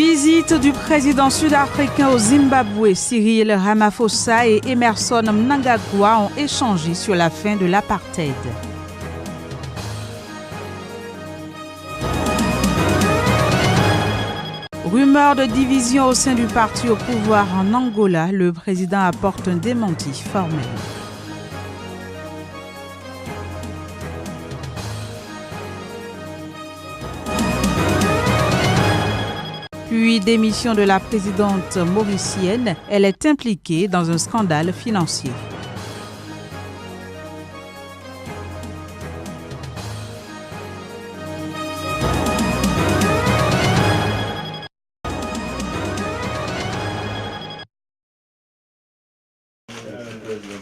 Visite du président sud-africain au Zimbabwe, Cyril Ramaphosa et Emmerson Mnangagwa ont échangé sur la fin de l'apartheid. Rumeur de division au sein du parti au pouvoir en Angola, le président apporte un démenti formel. Puis démission de la présidente mauricienne, elle est impliquée dans un scandale financier.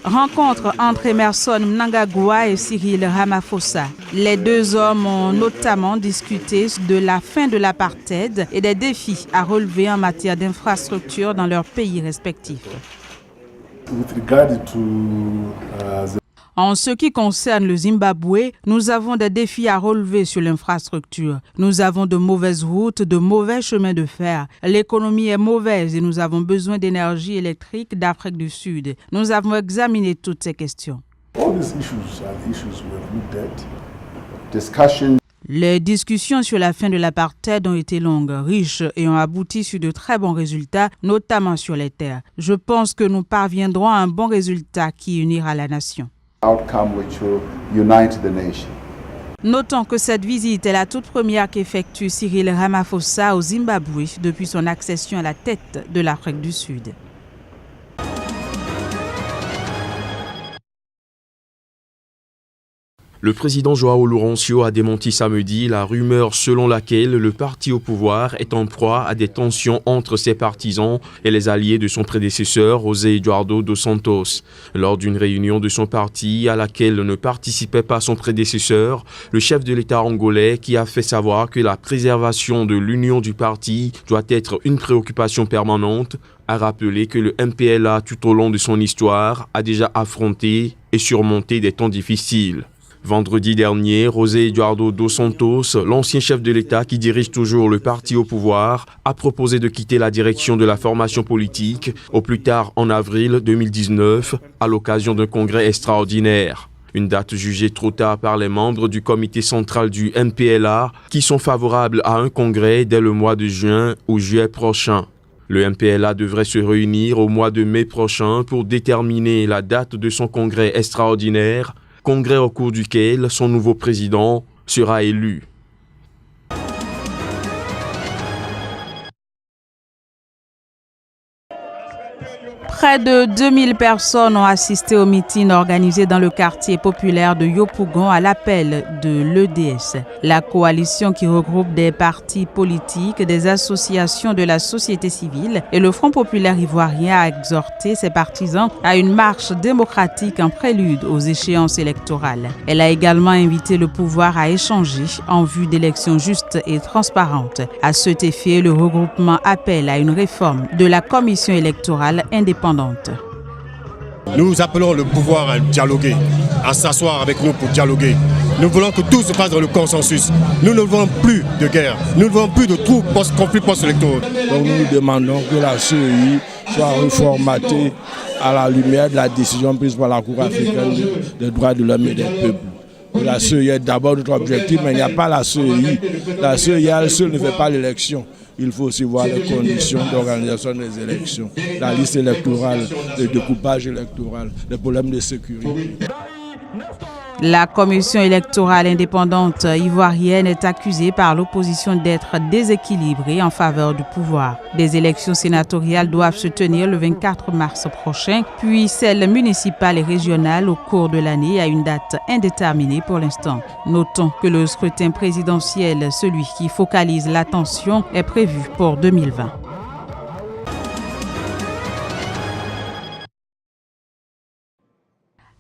Rencontre entre Emmerson Mnangagwa et Cyril Ramaphosa. Les deux hommes ont notamment discuté de la fin de l'apartheid et des défis à relever en matière d'infrastructures dans leurs pays respectifs. En ce qui concerne le Zimbabwe, nous avons des défis à relever sur l'infrastructure. Nous avons de mauvaises routes, de mauvais chemins de fer. L'économie est mauvaise et nous avons besoin d'énergie électrique d'Afrique du Sud. Nous avons examiné toutes ces questions. Les discussions sur la fin de l'apartheid ont été longues, riches et ont abouti sur de très bons résultats, notamment sur les terres. Je pense que nous parviendrons à un bon résultat qui unira la nation. Notons que cette visite est la toute première qu'effectue Cyril Ramaphosa au Zimbabwe depuis son accession à la tête de l'Afrique du Sud. Le président João Lourenço a démenti samedi la rumeur selon laquelle le parti au pouvoir est en proie à des tensions entre ses partisans et les alliés de son prédécesseur José Eduardo dos Santos. Lors d'une réunion de son parti à laquelle ne participait pas son prédécesseur, le chef de l'État angolais, qui a fait savoir que la préservation de l'union du parti doit être une préoccupation permanente, a rappelé que le MPLA tout au long de son histoire a déjà affronté et surmonté des temps difficiles. Vendredi dernier, José Eduardo dos Santos, l'ancien chef de l'État qui dirige toujours le parti au pouvoir, a proposé de quitter la direction de la formation politique au plus tard en avril 2019 à l'occasion d'un congrès extraordinaire. Une date jugée trop tard par les membres du comité central du MPLA qui sont favorables à un congrès dès le mois de juin ou juillet prochain. Le MPLA devrait se réunir au mois de mai prochain pour déterminer la date de son congrès extraordinaire, congrès au cours duquel son nouveau président sera élu. Près de 2000 personnes ont assisté au meeting organisé dans le quartier populaire de Yopougon à l'appel de l'EDS. La coalition qui regroupe des partis politiques, des associations de la société civile et le Front populaire ivoirien a exhorté ses partisans à une marche démocratique en prélude aux échéances électorales. Elle a également invité le pouvoir à échanger en vue d'élections justes et transparentes. À cet effet, le regroupement appelle à une réforme de la commission électorale indépendante. Nous appelons le pouvoir à dialoguer, à s'asseoir avec nous pour dialoguer. Nous voulons que tout se fasse dans le consensus. Nous ne voulons plus de guerre, nous ne voulons plus de tout conflit post-électoral. Donc nous demandons que la CEI soit reformatée à la lumière de la décision prise par la Cour africaine des droits de l'homme et des peuples. La CEI est d'abord notre objectif, mais il n'y a pas la CEI. La CEI, elle seule ne fait pas l'élection. Il faut aussi voir les conditions d'organisation des élections, la liste électorale, le découpage électoral, les problèmes de sécurité. La commission électorale indépendante ivoirienne est accusée par l'opposition d'être déséquilibrée en faveur du pouvoir. Des élections sénatoriales doivent se tenir le 24 mars prochain, puis celles municipales et régionales au cours de l'année à une date indéterminée pour l'instant. Notons que le scrutin présidentiel, celui qui focalise l'attention, est prévu pour 2020.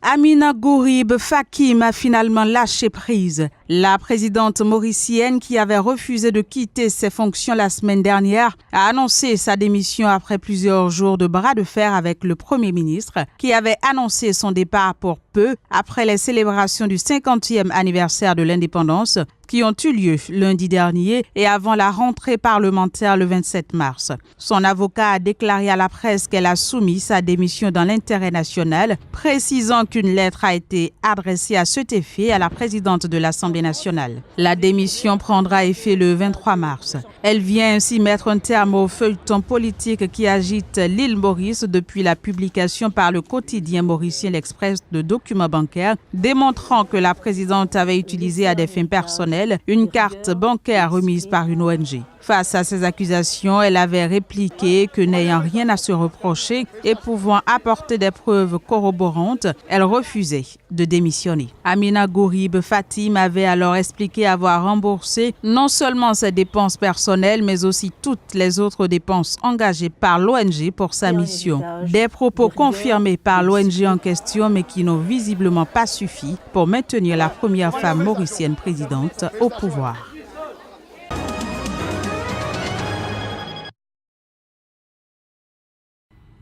Amina Gourib Fakim a finalement lâché prise. La présidente mauricienne, qui avait refusé de quitter ses fonctions la semaine dernière, a annoncé sa démission après plusieurs jours de bras de fer avec le Premier ministre, qui avait annoncé son départ pour peu après les célébrations du 50e anniversaire de l'indépendance qui ont eu lieu lundi dernier et avant la rentrée parlementaire le 27 mars. Son avocat a déclaré à la presse qu'elle a soumis sa démission dans l'intérêt national, précisant qu'une lettre a été adressée à cet effet à la présidente de l'Assemblée nationale. La démission prendra effet le 23 mars. Elle vient ainsi mettre un terme au feuilleton politique qui agite l'île Maurice depuis la publication par le quotidien mauricien L'Express de documents bancaires démontrant que la présidente avait utilisé à des fins personnelles une carte bancaire remise par une ONG. Face à ces accusations, elle avait répliqué que n'ayant rien à se reprocher et pouvant apporter des preuves corroborantes, elle refusait de démissionner. Amina Gourib Fatim avait alors expliqué avoir remboursé non seulement ses dépenses personnelles, mais aussi toutes les autres dépenses engagées par l'ONG pour sa mission. Des propos confirmés par l'ONG en question, mais qui n'ont visiblement pas suffi pour maintenir la première femme mauricienne présidente au pouvoir.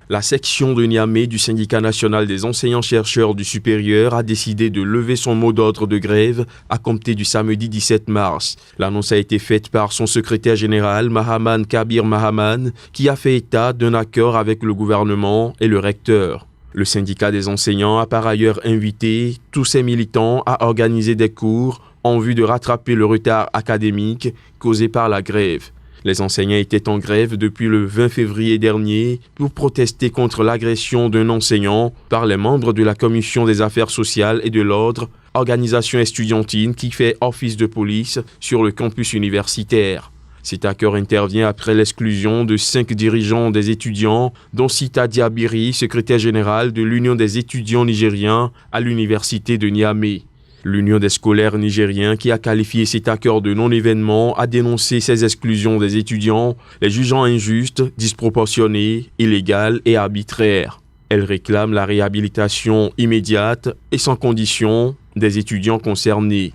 La section de Niamey du syndicat national des enseignants-chercheurs du supérieur a décidé de lever son mot d'ordre de grève à compter du samedi 17 mars. L'annonce a été faite par son secrétaire général, Mahaman Kabir Mahaman, qui a fait état d'un accord avec le gouvernement et le recteur. Le syndicat des enseignants a par ailleurs invité tous ses militants à organiser des cours en vue de rattraper le retard académique causé par la grève. Les enseignants étaient en grève depuis le 20 février dernier pour protester contre l'agression d'un enseignant par les membres de la Commission des affaires sociales et de l'ordre, organisation estudiantine qui fait office de police sur le campus universitaire. Cet accord intervient après l'exclusion de 5 dirigeants des étudiants, dont Sita Diabiri, secrétaire général de l'Union des étudiants nigériens à l'université de Niamey. L'Union des scolaires nigériens, qui a qualifié cet accord de non-événement, a dénoncé ces exclusions des étudiants, les jugeant injustes, disproportionnées, illégales et arbitraires. Elle réclame la réhabilitation immédiate et sans condition des étudiants concernés.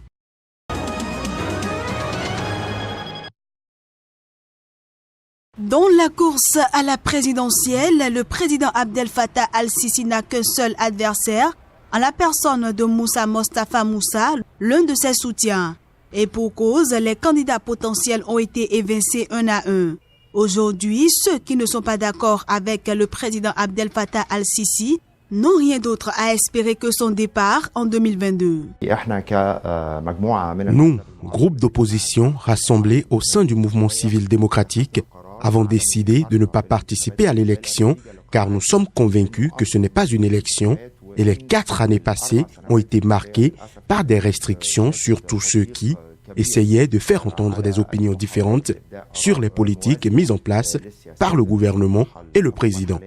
Dans la course à la présidentielle, le président Abdel Fattah al-Sisi n'a qu'un seul adversaire, en la personne de Moussa Mostafa Moussa, l'un de ses soutiens. Et pour cause, les candidats potentiels ont été évincés un à un. Aujourd'hui, ceux qui ne sont pas d'accord avec le président Abdel Fattah al-Sisi n'ont rien d'autre à espérer que son départ en 2022. Nous, groupe d'opposition rassemblés au sein du mouvement civil démocratique, avons décidé de ne pas participer à l'élection car nous sommes convaincus que ce n'est pas une élection et les 4 années passées ont été marquées par des restrictions sur tous ceux qui essayaient de faire entendre des opinions différentes sur les politiques mises en place par le gouvernement et le président.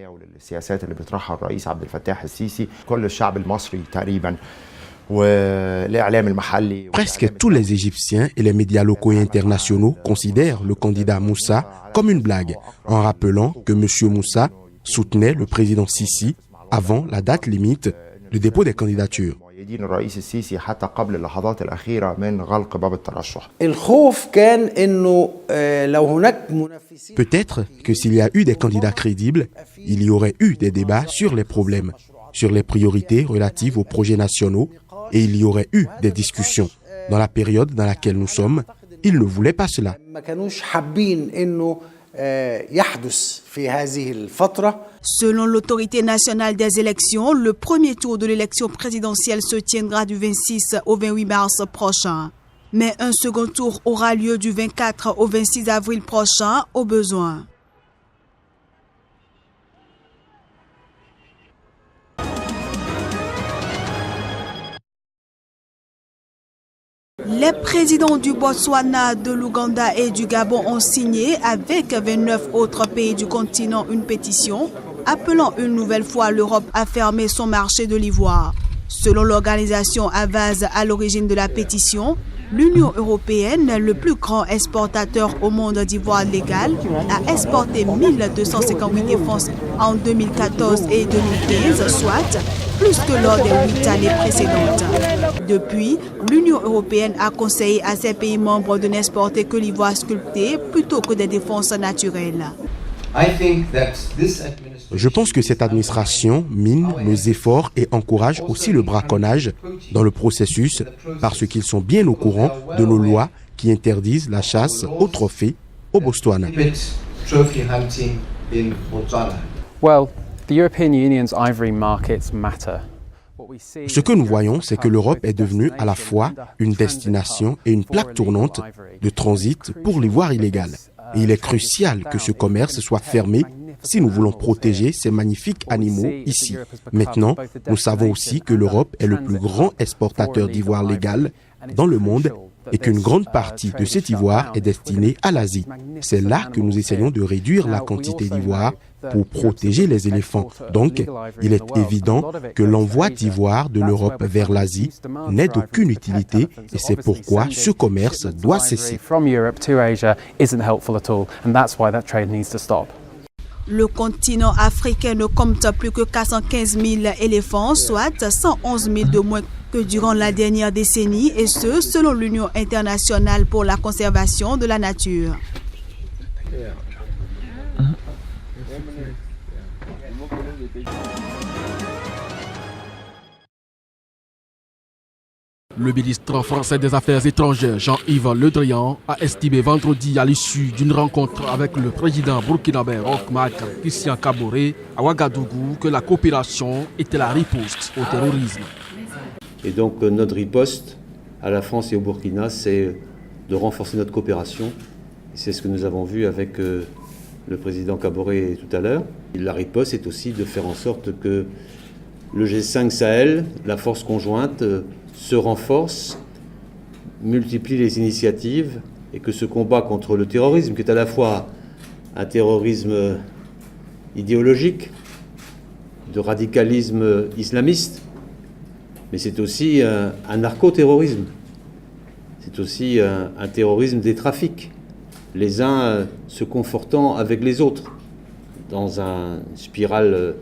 Presque tous les Égyptiens et les médias locaux et internationaux considèrent le candidat Moussa comme une blague, en rappelant que M. Moussa soutenait le président Sisi avant la date limite de dépôt des candidatures. Peut-être que s'il y a eu des candidats crédibles, il y aurait eu des débats sur les problèmes, sur les priorités relatives aux projets nationaux, et il y aurait eu des discussions. Dans la période dans laquelle nous sommes, ils ne voulaient pas cela. Selon l'autorité nationale des élections, le premier tour de l'élection présidentielle se tiendra du 26 au 28 mars prochain. Mais un second tour aura lieu du 24 au 26 avril prochain au besoin. Les présidents du Botswana, de l'Ouganda et du Gabon ont signé avec 29 autres pays du continent une pétition appelant une nouvelle fois l'Europe à fermer son marché de l'ivoire. Selon l'organisation Avaz à l'origine de la pétition, L'Union européenne, le plus grand exportateur au monde d'ivoire légal, a exporté 1258 défenses en 2014 et 2015, soit plus que lors des 8 années précédentes. Depuis, l'Union européenne a conseillé à ses pays membres de n'exporter que l'ivoire sculpté plutôt que des défenses naturelles. Je pense que cette administration mine nos efforts et encourage aussi le braconnage dans le processus parce qu'ils sont bien au courant de nos lois qui interdisent la chasse aux trophées au Botswana. Ce que nous voyons, c'est que l'Europe est devenue à la fois une destination et une plaque tournante de transit pour l'ivoire illégal. Et il est crucial que ce commerce soit fermé si nous voulons protéger ces magnifiques animaux ici. Maintenant, nous savons aussi que l'Europe est le plus grand exportateur d'ivoire légal dans le monde et qu'une grande partie de cet ivoire est destinée à l'Asie. C'est là que nous essayons de réduire la quantité d'ivoire pour protéger les éléphants. Donc, il est évident que l'envoi d'ivoire de l'Europe vers l'Asie n'est d'aucune utilité et c'est pourquoi ce commerce doit cesser. Le continent africain ne compte plus que 415 000 éléphants, soit 111 000 de moins que durant la dernière décennie, et ce, selon l'Union internationale pour la conservation de la nature. Le ministre français des Affaires étrangères, Jean-Yves Le Drian, a estimé vendredi à l'issue d'une rencontre avec le président burkinabé Roch-Marc Christian Kaboré à Ouagadougou que la coopération était la riposte au terrorisme. Et donc notre riposte à la France et au Burkina, c'est de renforcer notre coopération. C'est ce que nous avons vu avec le président Kaboré tout à l'heure. La riposte est aussi de faire en sorte que le G5 Sahel, la force conjointe, se renforce, multiplie les initiatives et que ce combat contre le terrorisme, qui est à la fois un terrorisme idéologique, de radicalisme islamiste, mais c'est aussi un narcoterrorisme, c'est aussi un terrorisme des trafics, les uns se confortant avec les autres, dans une spirale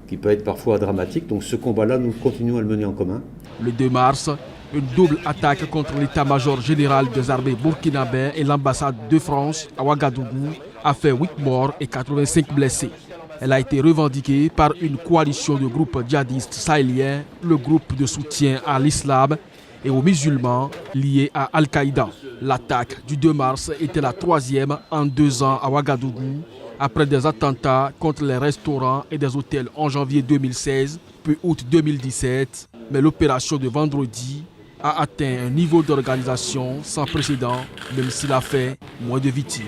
qui peut être parfois dramatique. Donc ce combat-là, nous continuons à le mener en commun. Le 2 mars, une double attaque contre l'état-major général des armées burkinabé et l'ambassade de France à Ouagadougou a fait 8 morts et 85 blessés. Elle a été revendiquée par une coalition de groupes djihadistes sahéliens, le groupe de soutien à l'islam et aux musulmans liés à Al-Qaïda. L'attaque du 2 mars était la 3e en 2 ans à Ouagadougou, après des attentats contre les restaurants et des hôtels en janvier 2016 puis août 2017. Mais l'opération de vendredi a atteint un niveau d'organisation sans précédent, même s'il a fait moins de victimes.